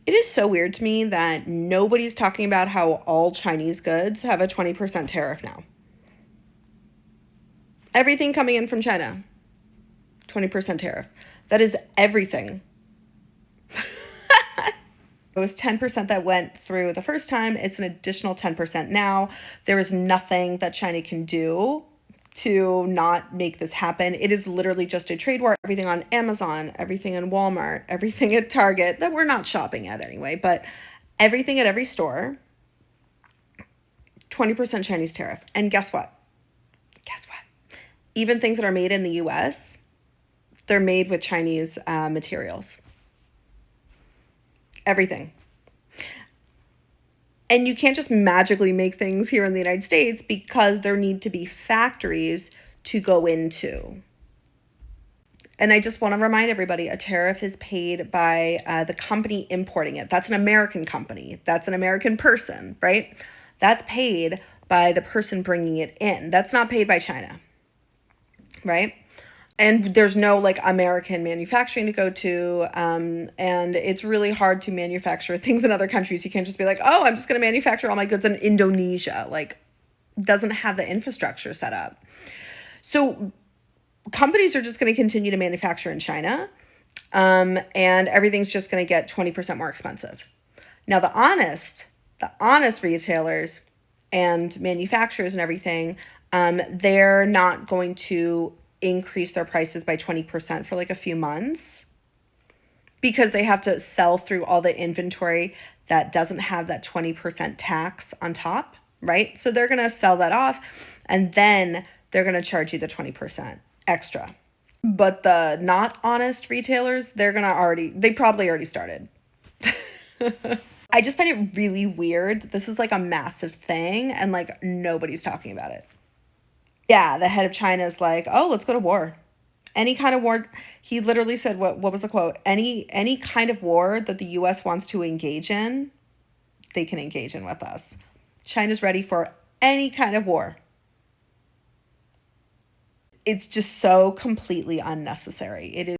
It is so weird to me that nobody's talking about how all Chinese goods have a 20% tariff now. Everything coming in from China, 20% tariff. That is everything. It was 10% that went through the first time. It's an additional 10% now. There is nothing that China can do to not make this happen. It is literally just a trade war. Everything on Amazon, everything in Walmart, everything at Target that we're not shopping at anyway, but everything at every store, 20% Chinese tariff. And guess what? Guess what? Even things that are made in the US, they're made with Chinese materials. Everything. And you can't just magically make things here in the United States because there need to be factories to go into. And I just want to remind everybody, a tariff is paid by the company importing it. That's an American company. That's an American person, right? That's paid by the person bringing it in. That's not paid by China, right? And there's no like American manufacturing to go to. And it's really hard to manufacture things in other countries. You can't just be like, oh, I'm just going to manufacture all my goods in Indonesia. Like, doesn't have the infrastructure set up. So companies are just going to continue to manufacture in China. And everything's just going to get 20% more expensive. Now, the honest retailers and manufacturers and everything, they're not going to increase their prices by 20% for like a few months because they have to sell through all the inventory that doesn't have that 20% tax on top, right? So they're going to sell that off and then they're going to charge you the 20% extra. But the not honest retailers, they probably already started. I just find it really weird that this is like a massive thing and like nobody's talking about it. Yeah, the head of China is like, oh, let's go to war. Any kind of war. He literally said, what was the quote? Any kind of war that the US wants to engage in, they can engage in with us. China's ready for any kind of war. It's just so completely unnecessary. It is